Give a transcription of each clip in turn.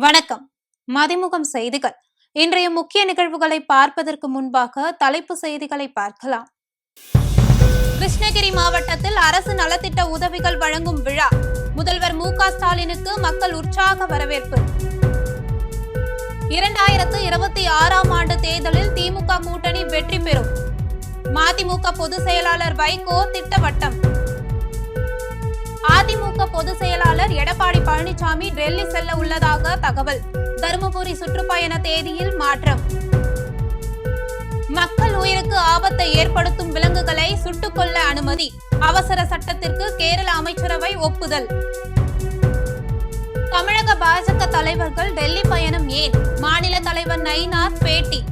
வணக்கம். மதிமுகம் செய்திகள். இன்றைய முக்கிய நிகழ்வுகளை பார்ப்பதற்கு முன்பாக தலைப்பு செய்திகளை பார்க்கலாம். கிருஷ்ணகிரி மாவட்டத்தில் அரசு நலத்திட்ட உதவிகள் வழங்கும் விழா. முதல்வர் மு.க. ஸ்டாலினுக்கு மக்கள் உற்சாக வரவேற்பு. 2026ஆம் ஆண்டு தேர்தலில் திமுக கூட்டணி வெற்றி பெறும். மதிமுக பொதுச் செயலாளர் வைகோ திட்டவட்டம். அதிமுக பொதுச் செயலாளர் எடப்பாடி பழனிசாமி டெல்லி செல்ல உள்ளதாக தகவல். தருமபுரி சுற்றுப்பயண தேதியில் மாற்றம். மக்கள் உயிருக்கு ஆபத்தை ஏற்படுத்தும் விலங்குகளை சுட்டுக் கொல்ல அனுமதி. அவசர சட்டத்திற்கு கேரள அமைச்சரவை ஒப்புதல். தமிழக பாஜக தலைவர்கள் டெல்லி பயணம் ஏன்? மாநில தலைவர் நயினார் பேட்டி.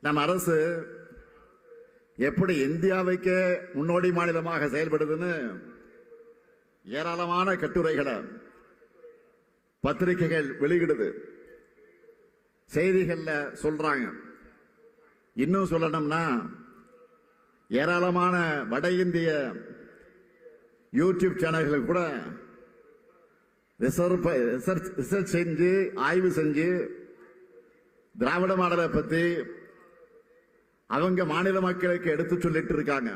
நம் அரசு எப்படி இந்தியாவுக்கே முன்னோடி மாநிலமாக செயல்படுதுன்னு ஏராளமான கட்டுரைகளை பத்திரிகைகள் வெளியிடுது, செய்திகள்ல சொல்றாங்க. இன்னும் சொல்லணும்னா ஏராளமான வட இந்திய யூடியூப் சேனல்கள் கூட ரிசர்ச் செஞ்சு ஆய்வு செஞ்சு திராவிட மாடலை பத்தி அவங்க மாநில மக்களுக்கு எடுத்து சொல்லிட்டு இருக்காங்க.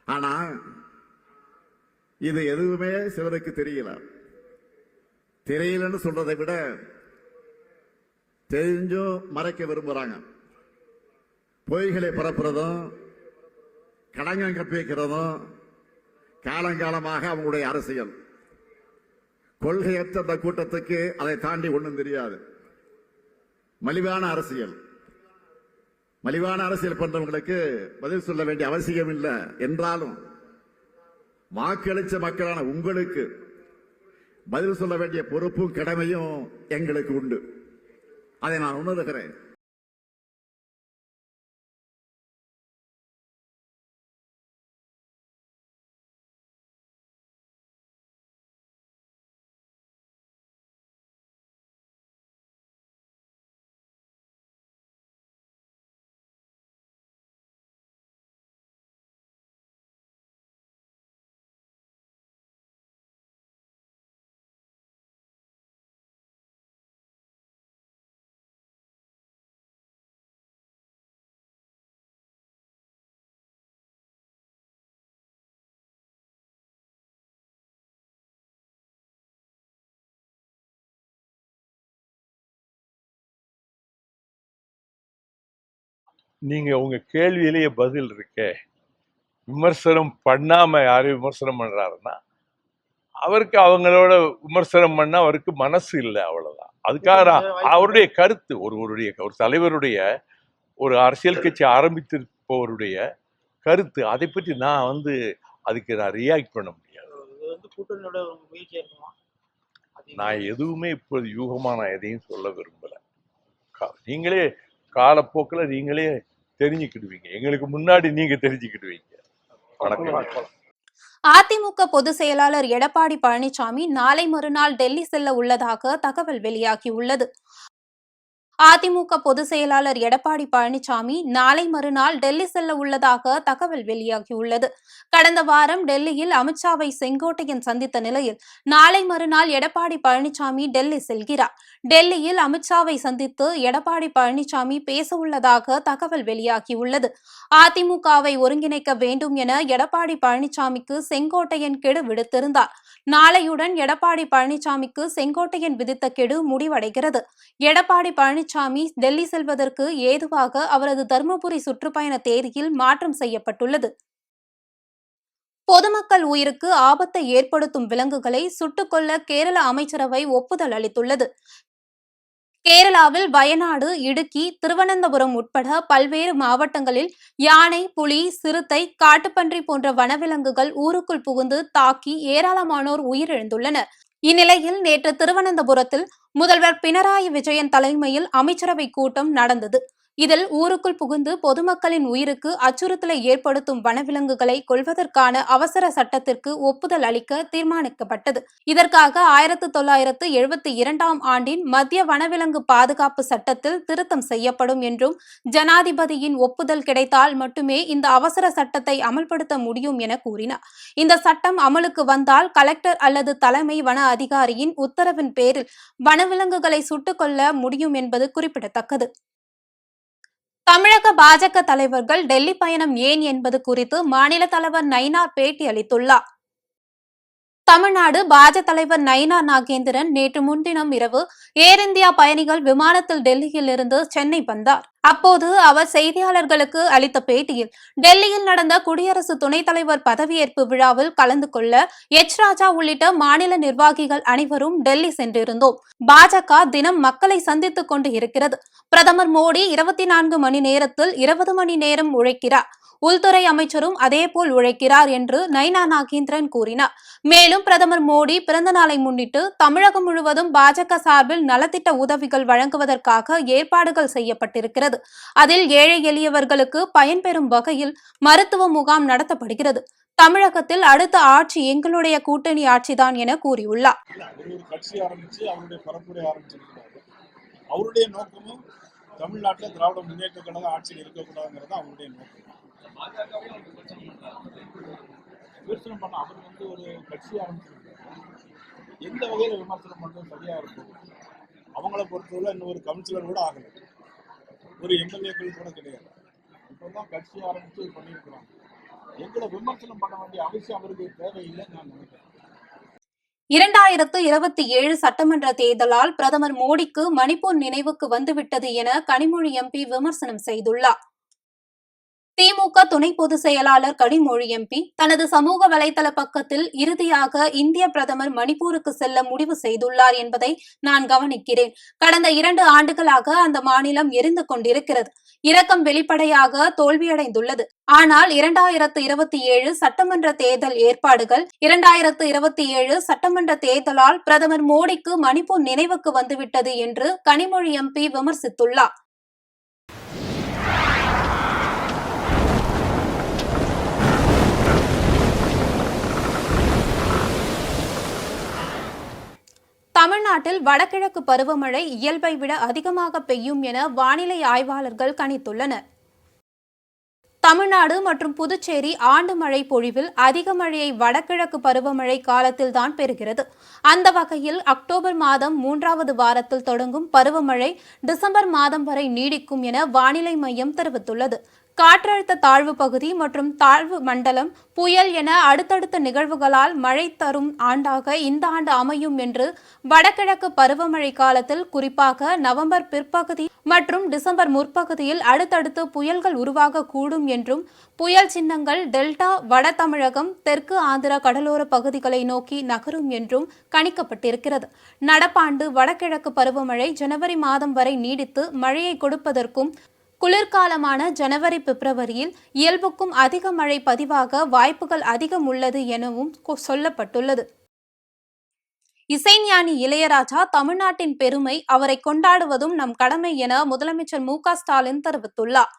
ஆனா இது எதுவுமே சிலருக்கு தெரியலன்னு சொல்றதை விட தெரிஞ்சும் மறைக்க விரும்புறாங்க. பொய்களை பரப்புறதும் களங்கம் கற்பிக்கிறதும் காலங்காலமாக அவங்களுடைய அரசியல். கொள்கையற்ற அந்த கூட்டத்துக்கு அதை தாண்டி ஒன்றும் தெரியாது. மலிவான அரசியல் பண்றவங்களுக்கு பதில் சொல்ல வேண்டிய அவசியம் இல்லை என்றாலும் வாக்களிச்ச மக்களான உங்களுக்கு பதில் சொல்ல வேண்டிய பொறுப்பும் கடமையும் எங்களுக்கு உண்டு. அதை நான் உணர்கிறேன். நீங்க உங்க கேள்வியிலேயே பதில் இருக்கே. விமர்சனம் பண்ணாம யாரையும் விமர்சனம் பண்றாருன்னா அவருக்கு அவங்களோட விமர்சனம் பண்ண அவருக்கு மனசு இல்லை, அவ்வளவுதான். அதுக்காக அவருடைய கருத்து ஒரு தலைவருடைய ஒரு அரசியல் கட்சி ஆரம்பித்திருப்பவருடைய கருத்து, அதை பற்றி நான் அதுக்கு நான் ரியாக்ட் பண்ண முடியாது. நான் எதுவுமே இப்போது யூகமா நான் எதையும் சொல்ல விரும்பல. நீங்களே காலப்போக்கில் நீங்களே தெரிஞ்சுக்கிடுவீங்க, எங்களுக்கு முன்னாடி நீங்க தெரிஞ்சுக்கிடுவீங்க. வணக்கம். அதிமுக பொதுச் செயலாளர் எடப்பாடி பழனிசாமி நாளை மறுநாள் டெல்லி செல்ல உள்ளதாக தகவல் வெளியாகியுள்ளது. அதிமுக பொதுச் செயலாளர் எடப்பாடி பழனிசாமி நாளை மறுநாள் டெல்லி செல்ல உள்ளதாக தகவல் வெளியாகியுள்ளது. கடந்த வாரம் டெல்லியில் அமித்ஷாவை செங்கோட்டையன் சந்தித்த நிலையில் நாளை மறுநாள் எடப்பாடி பழனிசாமி டெல்லி செல்கிறார். டெல்லியில் அமித்ஷாவை சந்தித்து எடப்பாடி பழனிசாமி பேச உள்ளதாக தகவல் வெளியாகியுள்ளது. அதிமுகவை ஒருங்கிணைக்க வேண்டும் என எடப்பாடி பழனிசாமிக்கு செங்கோட்டையன் கெடு விடுத்திருந்தார். நாளையுடன் எடப்பாடி பழனிசாமிக்கு செங்கோட்டையன் விதித்த கெடு முடிவடைகிறது. எடப்பாடி பழனிசாமி டெல்லி செல்வதற்கு ஏதுவாக அவரது தருமபுரி சுற்றுப்பயண தேதியில் மாற்றம் செய்யப்பட்டுள்ளது. பொதுமக்கள் உயிருக்கு ஆபத்தை ஏற்படுத்தும் விலங்குகளை சுட்டுக் கொல்ல கேரள அமைச்சரவை ஒப்புதல் அளித்துள்ளது. கேரளாவில் வயநாடு, இடுக்கி, திருவனந்தபுரம் உட்பட பல்வேறு மாவட்டங்களில் யானை, புலி, சிறுத்தை, காட்டுப்பன்றி போன்ற வனவிலங்குகள் ஊருக்குள் புகுந்து தாக்கி ஏராளமானோர் உயிரிழந்துள்ளனர். இந்நிலையில் நேற்று திருவனந்தபுரத்தில் முதல்வர் பினராயி விஜயன் தலைமையில் அமைச்சரவை கூட்டம் நடந்தது. இதில் ஊருக்குள் புகுந்து பொதுமக்களின் உயிருக்கு அச்சுறுத்தலை ஏற்படுத்தும் வனவிலங்குகளை கொல்வதற்கான அவசர சட்டத்திற்கு ஒப்புதல் அளிக்க தீர்மானிக்கப்பட்டது. இதற்காக 1972 ஆண்டின் மத்திய வனவிலங்கு பாதுகாப்பு சட்டத்தில் திருத்தம் செய்யப்படும் என்றும், ஜனாதிபதியின் ஒப்புதல் கிடைத்தால் மட்டுமே இந்த அவசர சட்டத்தை அமல்படுத்த முடியும் என கூறினார். இந்த சட்டம் அமலுக்கு வந்தால் கலெக்டர் அல்லது தலைமை வன அதிகாரியின் உத்தரவின் பேரில் வனவிலங்குகளை சுட்டுக் கொள்ள முடியும் என்பது குறிப்பிடத்தக்கது. தமிழக பாஜக தலைவர்கள் டெல்லி பயணம் ஏன் என்பது குறித்து மாநில தலைவர் நயினார் பேட்டி அளித்துள்ளார். தமிழ்நாடு பாஜக தலைவர் நயினார் நாகேந்திரன் நேற்று முன்தினம் இரவு ஏர் இந்தியா பயணிகள் விமானத்தில் டெல்லியில் இருந்து சென்னை வந்தார். அப்போது அவர் செய்தியாளர்களுக்கு அளித்த பேட்டியில், டெல்லியில் நடந்த குடியரசு துணைத் தலைவர் பதவியேற்பு விழாவில் கலந்து கொள்ள ராஜா உள்ளிட்ட மாநில நிர்வாகிகள் அனைவரும் டெல்லி சென்றிருந்தோம். பாஜக தினம் மக்களை சந்தித்துக் கொண்டு இருக்கிறது. பிரதமர் மோடி 24 மணி நேரத்தில் 20 மணி நேரம் உழைக்கிறார். உள்துறை அமைச்சரும் அதேபோல் உழைக்கிறார் என்று நயினார் நாகேந்திரன் கூறினார். மேலும் பிரதமர் மோடி பிறந்த நாளை முன்னிட்டு தமிழகம் முழுவதும் பாஜக சார்பில் நலத்திட்ட உதவிகள் வழங்குவதற்காக ஏற்பாடுகள் செய்யப்பட்டிருக்கிறது. அதில் ஏழை எளியவர்களுக்கு பயன்பெறும் வகையில் மருத்துவ முகாம் நடத்தப்படுகிறது. தமிழகத்தில் அடுத்த ஆட்சி எங்களுடைய கூட்டணி ஆட்சிதான் என கூறியுள்ளார். அவருடைய நோக்கமும் தமிழ்நாட்டில் திராவிட முன்னேற்ற கழக ஆட்சியில் இருக்கக்கூடாதுங்கிறது அவருடைய நோக்கம். விமர்சனம் பண்ண அவர் ஒரு கட்சி ஆரம்பிச்சிருக்காரு. எந்த வகையில் விமர்சனம் பண்றது சரியா இருக்கும்? அவங்கள பொறுத்தவரை இன்னும் ஒரு கவுன்சிலர் கூட ஆகலை, ஒரு எம்எல்ஏக்கள் கூட கிடையாது. இப்பதான் கட்சி ஆரம்பிச்சு பண்ணியிருக்கிறாங்க. எங்களை விமர்சனம் பண்ண வேண்டிய அவசியம் அவருக்கு தேவையில்லைன்னு நான் நினைக்கிறேன். 2027 சட்டமன்ற தேர்தலால் பிரதமர் மோடிக்கு மணிப்பூர் நினைவுக்கு வந்துவிட்டது என கனிமொழி எம்பி விமர்சனம் செய்துள்ளார். திமுக துணை பொதுச் செயலாளர் கனிமொழி எம்பி தனது சமூக வலைதள பக்கத்தில் இறுதியாக இந்திய பிரதமர் மணிப்பூருக்கு செல்ல முடிவு செய்துள்ளார் என்பதை நான் கவனிக்கிறேன். கடந்த 2 ஆண்டுகளாக அந்த மாநிலம் எரிந்து கொண்டிருக்கிறது. இரக்கம் வெளிப்படையாக தோல்வியடைந்துள்ளது. ஆனால் 2027 சட்டமன்ற தேர்தல் ஏற்பாடுகள், 2027 சட்டமன்ற தேர்தலால் பிரதமர் மோடிக்கு மணிப்பூர் நினைவுக்கு வந்துவிட்டது என்று கனிமொழி எம்பி விமர்சித்துள்ளார். தமிழ்நாட்டில் வடகிழக்கு பருவமழை இயல்பை விட அதிகமாக பெய்யும் என வானிலை ஆய்வாளர்கள் கணித்துள்ளனர். தமிழ்நாடு மற்றும் புதுச்சேரி ஆண்டு மழை பொழிவில் அதிக மழையை வடகிழக்கு பருவமழை காலத்தில்தான் பெறுகிறது. அந்த வகையில் அக்டோபர் மாதம் 3வது வாரத்தில் தொடங்கும் பருவமழை டிசம்பர் மாதம் வரை நீடிக்கும் என வானிலை மையம் தெரிவித்துள்ளது. காற்றழுத்த தாழ்வு பகுதி மற்றும் தாழ்வு மண்டலம், புயல் என அடுத்தடுத்த நிகழ்வுகளால் மழை தரும் ஆண்டாக இந்த ஆண்டு அமையும் என்று வடகிழக்கு பருவமழை காலத்தில் குறிப்பாக நவம்பர் பிற்பகுதி மற்றும் டிசம்பர் முற்பகுதியில் அடுத்தடுத்து புயல்கள் உருவாகக்கூடும் என்றும், புயல் சின்னங்கள் டெல்டா, வட தமிழகம், தெற்கு ஆந்திர கடலோர பகுதிகளை நோக்கி நகரும் என்றும் கணிக்கப்பட்டிருக்கிறது. நடப்பாண்டு வடகிழக்கு பருவமழை ஜனவரி மாதம் வரை நீடித்து மழையை கொடுப்பதற்கும், குளிர்காலமான ஜனவரி பிப்ரவரியில் இயல்புக்கும் அதிக மழை பதிவாக வாய்ப்புகள் அதிகம் உள்ளது எனவும் சொல்லப்பட்டுள்ளது. இசைஞானி இளையராஜா தமிழ்நாட்டின் பெருமை, அவரை கொண்டாடுவதும் நம் கடமை என முதலமைச்சர் மு.க. ஸ்டாலின் தெரிவித்துள்ளார்.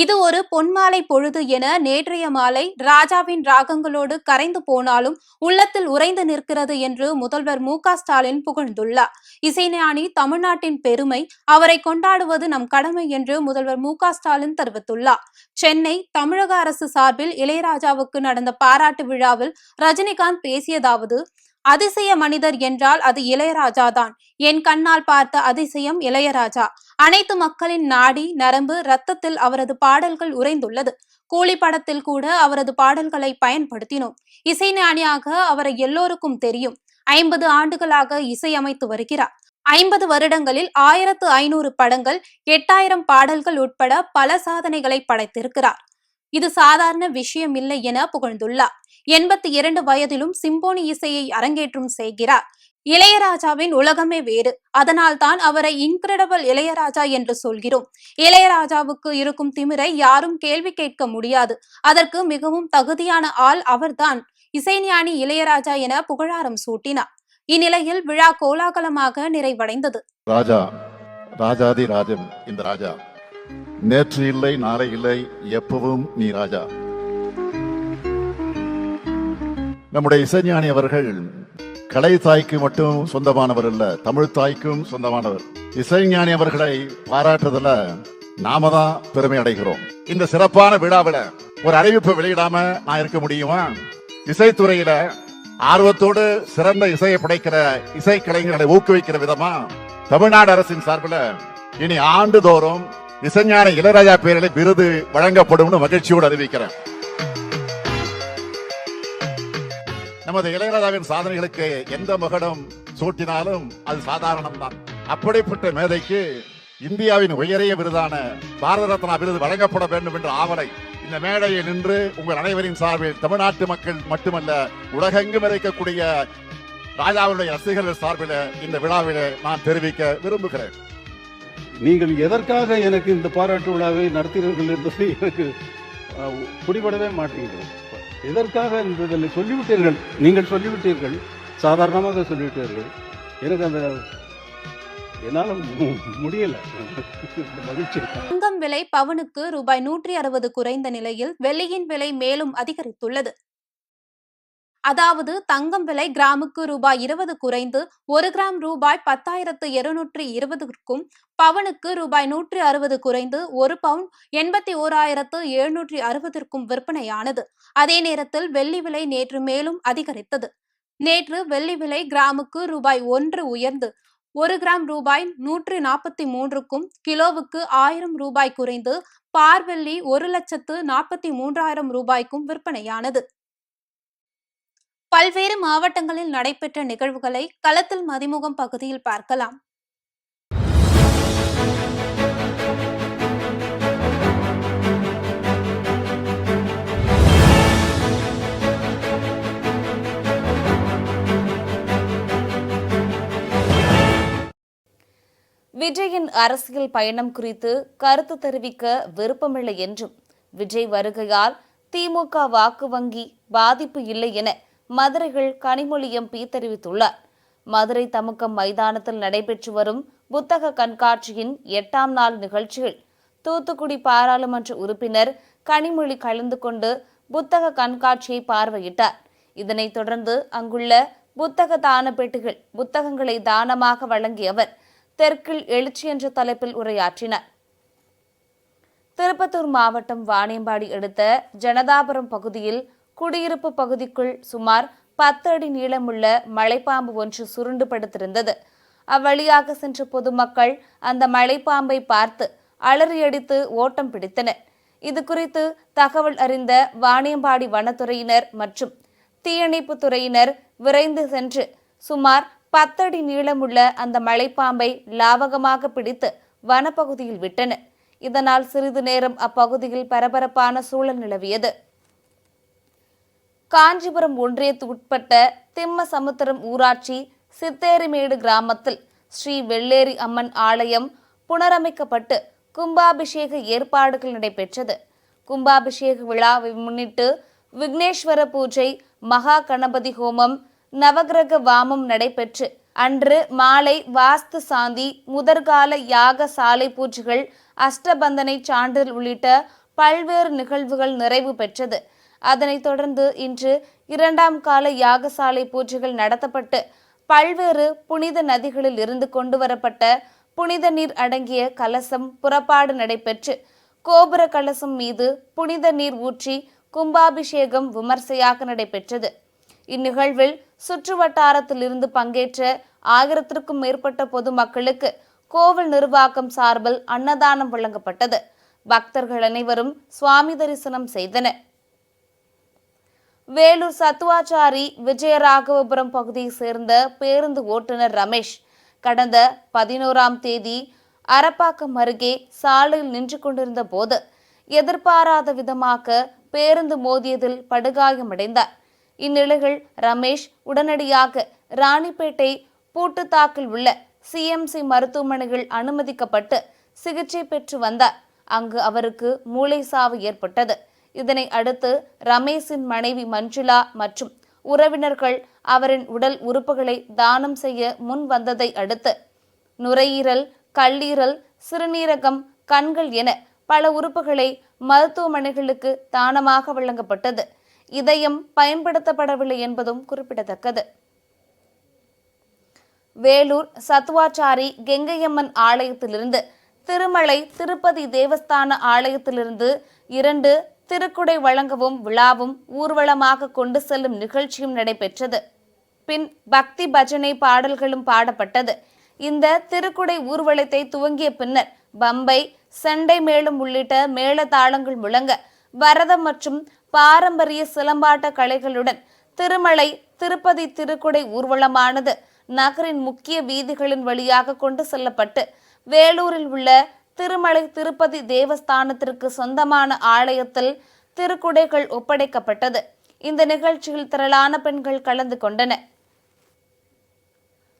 இது ஒரு பொன்மாலை பொழுது என நேற்றைய மாலை ராஜாவின் ராகங்களோடு கரைந்து போனாலும் உள்ளத்தில் உறைந்து நிற்கிறது என்று முதல்வர் மு.க.ஸ்டாலின் புகழ்ந்துள்ளார். இசைஞானி தமிழ்நாட்டின் பெருமை, அவரை கொண்டாடுவது நம் கடமை என்று முதல்வர் மு.க.ஸ்டாலின் தெரிவித்துள்ளார். சென்னை தமிழக அரசு சார்பில் இளையராஜாவுக்கு நடந்த பாராட்டு விழாவில் ரஜினிகாந்த் பேசியதாவது: அதிசய மனிதர் என்றால் அது இளையராஜாதான். என் கண்ணால் பார்த்த அதிசயம் இளையராஜா. அனைத்து மக்களின் நாடி நரம்பு ரத்தத்தில் அவரது பாடல்கள் உறைந்துள்ளது. கூலி படத்தில் கூட அவரது பாடல்களை பயன்படுத்தினோம். இசைஞானியாக அவரை எல்லோருக்கும் தெரியும். 50 ஆண்டுகளாக இசையமைத்து வருகிறார். 50 வருடங்களில் 1500 படங்கள், 8000 பாடல்கள் உட்பட பல சாதனைகளை படைத்திருக்கிறார். இது சாதாரண விஷயம் இல்லை என புகழ்ந்துள்ளார். 82 வயதிலும் சிம்போனி இசையை அரங்கேற்றும் செய்கிறார். இளையராஜாவின் உலகமே வேறு. அதனால்தான் அவரை இன்கிரெடிபிள் இளையராஜா என்று சொல்கிறோம். இளையராஜாவுக்கு இருக்கும் திமிரை யாரும் கேள்வி கேட்க முடியாது. அதற்கு மிகவும் தகுதியான ஆள் அவர்தான். இசைஞானி இளையராஜா என புகழாரம் சூட்டினார். இந்நிலையில் விழா கோலாகலமாக நிறைவடைந்தது. ராஜா, ராஜாதி ராஜன் இந்த ராஜா. நேற்று இல்லை, நாளை இல்லை, எப்பவும் நீ ராஜா. நம்முடைய இசைஞானி அவர்கள் கலை தாய்க்கு மட்டும் சொந்தமானவர் அல்ல, தமிழ் தாய்க்கும் சொந்தமானவர். இசைஞானி அவர்களை பாராட்டுறதுல நாம தான் பெருமை அடைகிறோம். இந்த சிறப்பான விழாவில் ஒரு அறிவிப்பை வெளியிடாம நான் இருக்க முடியுமா? இசைத்துறையில ஆர்வத்தோடு சிறந்த இசையை படைக்கிற இசை கலைஞர்களை ஊக்குவிக்கிற விதமா தமிழ்நாடு அரசின் சார்பில் இனி ஆண்டுதோறும் இசைஞானி இளையராஜா பேரில் விருது வழங்கப்படும் மகிழ்ச்சியோடு அறிவிக்கிறேன். நமது இளையராஜாவின் சாதனைகளுக்கு எந்த மகுடம் சூட்டினாலும் அது சாதாரணம் தான். அப்படிப்பட்ட மேதைக்கு இந்தியாவின் உயரிய விருதான பாரத ரத்னா விருது வழங்கப்பட வேண்டும் என்ற ஆவலை இந்த மேடையில் நின்று உங்கள் அனைவரின் சார்பில் தமிழ்நாட்டு மக்கள் மட்டுமல்ல உலகெங்கும் இருக்கக்கூடிய ராஜாவுடைய ரசிகர்கள் சார்பில் இந்த விழாவிலே நான் தெரிவிக்க விரும்புகிறேன். நீங்கள் எதற்காக எனக்கு இந்த பாராட்டு விழாவை நடத்தினீர்கள் என்பது எனக்கு பிடிபடவே மாட்டேங்கிறது. எதற்காக என்பதில் சொல்லிவிட்டீர்கள், நீங்கள் சொல்லிவிட்டீர்கள், சாதாரணமாக சொல்லிவிட்டீர்கள். எனக்கு அந்த என்னால முடியல. மகிழ்ச்சி. தங்கம் விலை பவுனுக்கு ரூபாய் 160 குறைந்த நிலையில் வெள்ளியின் விலை மேலும் அதிகரித்துள்ளது. அதாவது தங்கம் விலை கிராமுக்கு ரூபாய் 20 குறைந்து 1 கிராம் ரூபாய் 10,220க்கும், பவனுக்கு ரூபாய் 160 குறைந்து 1 பவுன் 81,760க்கும் விற்பனையானது. அதே நேரத்தில் வெள்ளி விலை நேற்று மேலும் அதிகரித்தது. நேற்று வெள்ளி விலை கிராமுக்கு ரூபாய் 1 உயர்ந்து 1 கிராம் ரூபாய் 143க்கும், கிலோவுக்கு 1000 ரூபாய் குறைந்து பார்வெள்ளி 1,43,000 ரூபாய்க்கும் விற்பனையானது. பல்வேறு மாவட்டங்களில் நடைபெற்ற நிகழ்வுகளை களத்தில் மதிமுகம் பகுதியில் பார்க்கலாம். விஜயின் அரசியல் பயணம் குறித்து கருத்து தெரிவிக்க விருப்பமில்லை என்றும், விஜய் வருகையால் திமுக வாக்கு வங்கி பாதிப்பு இல்லை என மதுரையில் கனிமொழி எம்பி தெரிவித்துள்ளார். மதுரை தமுக்கம் மைதானத்தில் நடைபெற்று வரும் புத்தக கண்காட்சியின் 8ஆம் நாள் நிகழ்ச்சியில் தூத்துக்குடி பாராளுமன்ற உறுப்பினர் கனிமொழி கலந்து கொண்டு புத்தக கண்காட்சியை பார்வையிட்டார். இதனைத் தொடர்ந்து அங்குள்ள புத்தக தான பெட்டிகள் புத்தகங்களை தானமாக வழங்கிய அவர் தெற்கில் எழுச்சி என்ற தலைப்பில் உரையாற்றினார். திருப்பத்தூர் மாவட்டம் வாணியம்பாடி அடுத்த ஜனதாபுரம் பகுதியில் குடியிருப்பு பகுதிக்குள் சுமார் 10 அடி நீளமுள்ள மலைப்பாம்பு ஒன்று சுருண்டு படுத்திருந்தது. அவ்வழியாக சென்ற பொதுமக்கள் அந்த மலைப்பாம்பை பார்த்து அலறியடித்து ஓட்டம் பிடித்தனர். இது குறித்து தகவல் அறிந்த வாணியம்பாடி வனத்துறையினர் மற்றும் தீயணைப்பு துறையினர் விரைந்து சென்று சுமார் 10 அடி நீளமுள்ள அந்த மலைப்பாம்பை லாவகமாக பிடித்து வனப்பகுதியில் விட்டனர். இதனால் சிறிது நேரம் அப்பகுதியில் பரபரப்பான சூழல் நிலவியது. காஞ்சிபுரம் ஒன்றியத்துக்குட்பட்ட திம்மசமுத்திரம் ஊராட்சி சித்தேரிமேடு கிராமத்தில் ஸ்ரீ வெள்ளேரி அம்மன் ஆலயம் புனரமைக்கப்பட்டு கும்பாபிஷேக ஏற்பாடுகள் நடைபெற்றது. கும்பாபிஷேக விழாவை முன்னிட்டு விக்னேஸ்வர பூஜை, மகா கணபதி ஹோமம், நவகிரக வாமம் நடைபெற்று அன்று மாலை வாஸ்து சாந்தி, முதற்கால யாக சாலை பூஜைகள், அஷ்டபந்தனை சான்றிதழ் உள்ளிட்ட பல்வேறு நிகழ்வுகள் நிறைவு பெற்றது. அதனைத் தொடர்ந்து இன்று 2ஆம் கால யாகசாலை பூஜைகள் நடத்தப்பட்டு பல்வேறு புனித நதிகளில் இருந்து கொண்டுவரப்பட்ட புனித நீர் அடங்கிய கலசம் புறப்பாடு நடைபெற்று கோபுர கலசம் மீது புனித நீர் ஊற்றி கும்பாபிஷேகம் விமர்சையாக நடைபெற்றது. இந்நிகழ்வில் சுற்று வட்டாரத்தில் இருந்து பங்கேற்ற 1000க்கும் மேற்பட்ட பொதுமக்களுக்கு கோவில் நிர்வாகம் சார்பில் அன்னதானம் வழங்கப்பட்டது. பக்தர்கள் அனைவரும் சுவாமி தரிசனம் செய்தனர். வேலூர் சத்துவாச்சாரி விஜயராகவபுரம் பகுதியை சேர்ந்த பேருந்து ஓட்டுநர் ரமேஷ் கடந்த 11ஆம் தேதி அரப்பாக்கம் அருகே சாலையில் நின்று கொண்டிருந்த போது எதிர்பாராத விதமாக பேருந்து மோதியதில் படுகாயமடைந்தார். இந்நிலையில் ரமேஷ் உடனடியாக ராணிப்பேட்டை பூட்டுத்தாக்கில் உள்ள சிஎம்சி மருத்துவமனையில் அனுமதிக்கப்பட்டு சிகிச்சை பெற்று வந்தார். அங்கு அவருக்கு மூளை சாவு ஏற்பட்டது. இதனை அடுத்து ரமேஷின் மனைவி மஞ்சுளா மற்றும் உறவினர்கள் அவரின் உடல் உறுப்புகளை தானம் செய்ய முன் வந்ததை அடுத்து நுரையீரல், கல்லீரல், சிறுநீரகம், கண்கள் என பல உறுப்புகளை மருத்துவமனைகளுக்கு தானமாக வழங்கப்பட்டது. இதயம் பயன்படுத்தப்படவில்லை என்பதும் குறிப்பிடத்தக்கது. வேலூர் சத்துவாச்சாரி கெங்கையம்மன் ஆலயத்திலிருந்து திருமலை திருப்பதி தேவஸ்தான ஆலயத்திலிருந்து 2 திருக்குடை வழங்கவும் விழாவும் ஊர்வலமாக கொண்டு செல்லும் நிகழ்ச்சியும் நடைபெற்றது. பின் பக்தி பஜனை பாடல்களும் பாடப்பட்டது. இந்த திருக்குடை ஊர்வலத்தை துவங்கிய பின்னர் பம்பை, செண்டை மேளம் உள்ளிட்ட மேளதாளங்கள் முழங்க வரதம் மற்றும் பாரம்பரிய சிலம்பாட்ட கலைகளுடன் திருமலை திருப்பதி திருக்குடை ஊர்வலமானது நகரின் முக்கிய வீதிகளின் வழியாக கொண்டு செல்லப்பட்டு வேலூரில் உள்ள திருமலை திருப்பதி தேவஸ்தானத்திற்கு சொந்தமான ஆலயத்தில் திருக்குடைகள் ஒப்படைக்கப்பட்டது. இந்த நிகழ்ச்சியில் திரளான பெண்கள் கலந்து கொண்டனர்.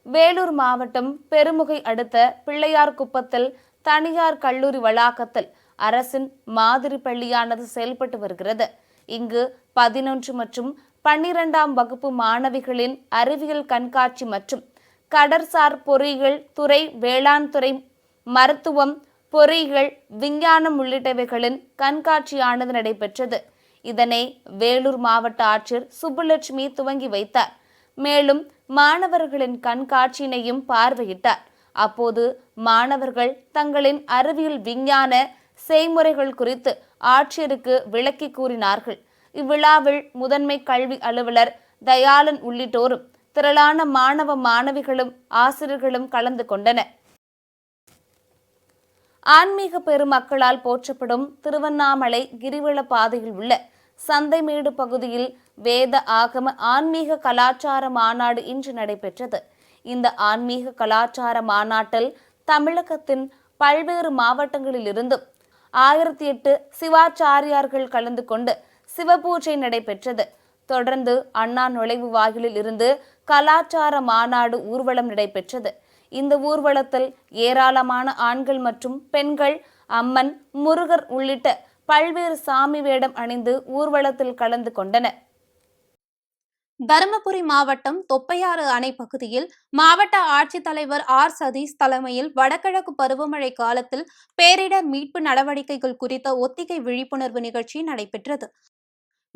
வேலூர் மாவட்டம் பெருமுகை அடுத்த பிள்ளையார்குப்பத்தில் தனியார் கல்லூரி வளாகத்தில் அரசின் மாதிரி பள்ளியானது செயல்பட்டு வருகிறது. இங்கு 11 மற்றும் 12ஆம் வகுப்பு மாணவிகளின் அறிவியல் கண்காட்சி மற்றும் கடற்சார் பொறியியல் துறை, வேளாண் துறை, மருத்துவம், பொறியியல், விஞ்ஞானம் உள்ளிட்டவைகளின் கண்காட்சியானது நடைபெற்றது. இதனை வேலூர் மாவட்ட ஆட்சியர் சுப்புலட்சுமி துவங்கி வைத்தார். மேலும் மாணவர்களின் கண்காட்சியினையும் பார்வையிட்டார். அப்போது மாணவர்கள் தங்களின் அறிவியல் விஞ்ஞான செய்முறைகள் குறித்து ஆட்சியருக்கு விளக்கி கூறினார்கள். இவ்விழாவில் முதன்மை கல்வி அலுவலர் தயாளன் உள்ளிட்டோரும் திரளான மாணவ மாணவிகளும் ஆசிரியர்களும் கலந்து கொண்டனர். ஆன்மீக பெருமக்களால் போற்றப்படும் திருவண்ணாமலை கிரிவல பாதையில் உள்ள சந்தைமேடு பகுதியில் வேத ஆகம ஆன்மீக கலாச்சார மாநாடு இன்று நடைபெற்றது. இந்த ஆன்மீக கலாச்சார மாநாட்டில் தமிழகத்தின் பல்வேறு மாவட்டங்களில் இருந்தும் 1008 சிவாச்சாரியார்கள் கலந்து கொண்டு சிவபூஜை நடைபெற்றது. தொடர்ந்து அண்ணா நுழைவு வாயிலில் இருந்து கலாச்சார மாநாடு ஊர்வலம் நடைபெற்றது. இந்த ஊர்வலத்தில் ஏராளமான ஆண்கள் மற்றும் பெண்கள் அம்மன், முருகர் உள்ளிட்ட பல்வேறு சாமி வேடம் அணிந்து ஊர்வலத்தில் கலந்து கொண்டனர். தருமபுரி மாவட்டம் தொப்பையாறு அணை பகுதியில் மாவட்ட ஆட்சித்தலைவர் ஆர். சதீஷ் தலைமையில் வடகிழக்கு பருவமழை காலத்தில் பேரிடர் மீட்பு நடவடிக்கைகள் குறித்த ஒத்திகை விழிப்புணர்வு நிகழ்ச்சி நடைபெற்றது.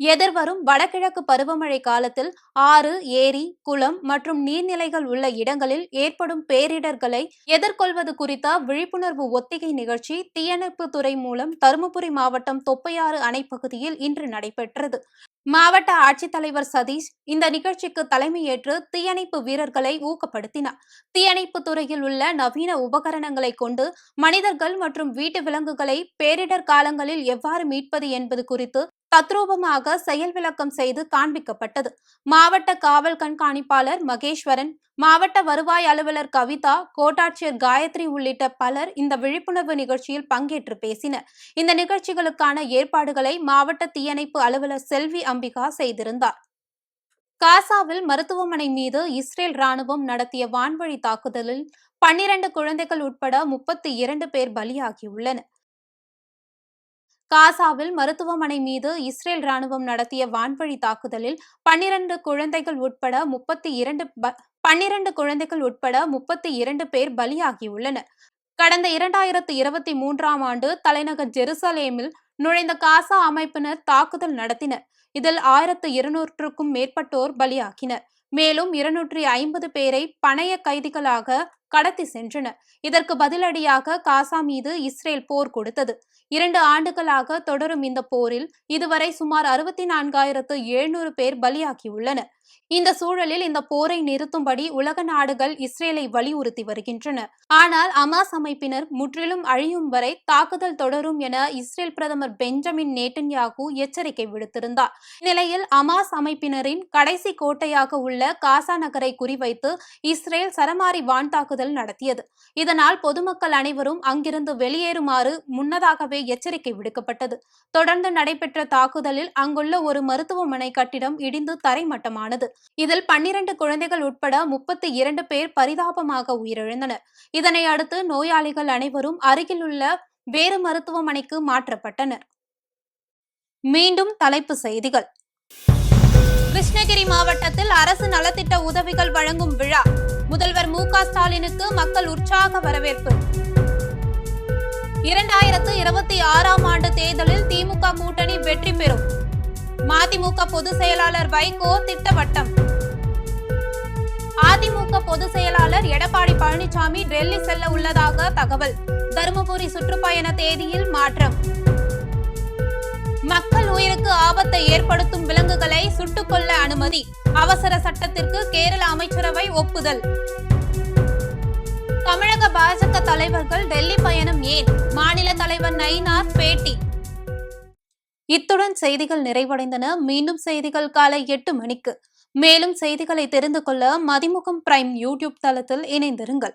எதிர்வரும் வடகிழக்கு பருவமழை காலத்தில் ஆறு, ஏரி, குளம் மற்றும் நீர்நிலைகள் உள்ள இடங்களில் ஏற்படும் பேரிடர்களை எதிர்கொள்வது குறித்த விழிப்புணர்வு ஒத்திகை நிகழ்ச்சி தீயணைப்பு துறை மூலம் தருமபுரி மாவட்டம் தொப்பையாறு அணை பகுதியில் இன்று நடைபெற்றது. மாவட்ட ஆட்சித்தலைவர் சதீஷ் இந்த நிகழ்ச்சிக்கு தலைமையேற்று தீயணைப்பு வீரர்களை ஊக்கப்படுத்தினார். தீயணைப்பு துறையில் உள்ள நவீன உபகரணங்களை கொண்டு மனிதர்கள் மற்றும் வீட்டு விலங்குகளை பேரிடர் காலங்களில் எவ்வாறு மீட்பது என்பது குறித்து தத்ரூபமாக செயல் விளக்கம் செய்து காண்பிக்கப்பட்டது. மாவட்ட காவல் கண்காணிப்பாளர் மகேஸ்வரன், மாவட்ட வருவாய் அலுவலர் கவிதா, கோட்டாட்சியர் காயத்ரி உள்ளிட்ட பலர் இந்த விழிப்புணர்வு நிகழ்ச்சியில் பங்கேற்று பேசினர். இந்த நிகழ்ச்சிகளுக்கான ஏற்பாடுகளை மாவட்ட தீயணைப்பு அலுவலர் செல்வி அம்பிகா செய்திருந்தார். காசாவில் மருத்துவமனை மீது இஸ்ரேல் ராணுவம் நடத்திய வான்வழி தாக்குதலில் 12 குழந்தைகள் உட்பட 32 பேர் பலியாகியுள்ளனர். காசாவில் மருத்துவமனை மீது இஸ்ரேல் ராணுவம் நடத்திய வான்வழி தாக்குதலில் 12 குழந்தைகள் உட்பட 32 பேர் பலியாகியுள்ளனர். கடந்த 2023ஆம் ஆண்டு தலைநகர் ஜெருசலேமில் நுழைந்த காசா அமைப்பினர் தாக்குதல் நடத்தினர். இதில் 1200க்கும் மேற்பட்டோர் பலியாக்கினர். மேலும் 250 பேரை பணைய கைதிகளாக கடத்தி சென்றனர். இதற்கு பதிலடியாக காசா மீது இஸ்ரேல் போர் கொடுத்தது. 2 ஆண்டுகளாக தொடரும் இந்த போரில் இதுவரை சுமார் 64,700 பேர் பலியாகியுள்ளனர். இந்த சூழலில் இந்த போரை நிறுத்தும்படி உலக நாடுகள் இஸ்ரேலை வலியுறுத்தி வருகின்றன. ஆனால் அமாஸ் அமைப்பினர் முற்றிலும் அழியும் வரை தாக்குதல் தொடரும் என இஸ்ரேல் பிரதமர் பெஞ்சமின் நேட்டன்யாகு எச்சரிக்கை விடுத்திருந்தார். இந்நிலையில் அமாஸ் அமைப்பினரின் கடைசி கோட்டையாக உள்ள காசா நகரை குறிவைத்து இஸ்ரேல் சரமாரி வான் தாக்குதல் நடத்தியது. இதனால் பொதுமக்கள் அனைவரும் அங்கிருந்து வெளியேறுமாறு முன்னதாகவே எச்சரிக்கை விடுக்கப்பட்டது. தொடர்ந்து நடைபெற்ற தாக்குதலில் அங்குள்ள ஒரு மருத்துவமனை கட்டிடம் இடிந்து தரைமட்டமானது. இதில் 12 குழந்தைகள் உட்பட 32 பேர் பரிதாபமாக உயிரிழந்தனர். இதனை அடுத்து நோயாளிகள் அனைவரும் அருகிலுள்ள வேறு மருத்துவமனைக்கு மாற்றப்பட்டனர். மீண்டும் தலைப்பு செய்திகள். கிருஷ்ணகிரி மாவட்டத்தில் அரசு நலத்திட்ட உதவிகள் வழங்கும் விழா. முதல்வர் மு.க. ஸ்டாலினுக்கு மக்கள் உற்சாக வரவேற்பு. 2026ஆம் ஆண்டு தேர்தலில் திமுக கூட்டணி வெற்றி பெறும். மதிமுக பொதுச் செயலாளர் வைகோ திட்டவட்டம். அதிமுக பொதுச் செயலாளர் எடப்பாடி பழனிசாமி டெல்லி செல்ல உள்ளதாக தகவல். தருமபுரி சுற்றுப்பயண தேதியில் மாற்றம். மக்கள் உயிருக்கு ஆபத்தை ஏற்படுத்தும் விலங்குகளை சுட்டுக் கொல்ல அனுமதி. அவசர சட்டத்திற்கு கேரள அமைச்சரவை ஒப்புதல். தமிழக பாஜக தலைவர்கள் டெல்லி பயணம் ஏன்? மாநில தலைவர் நயினார் பேட்டி. இத்துடன் செய்திகள் நிறைவடைந்தன. மீண்டும் செய்திகள் காலை 8 மணிக்கு. மேலும் செய்திகளை தெரிந்து கொள்ள மதிமுகம் பிரைம் யூடியூப் தளத்தில் இணைந்திருங்கள்.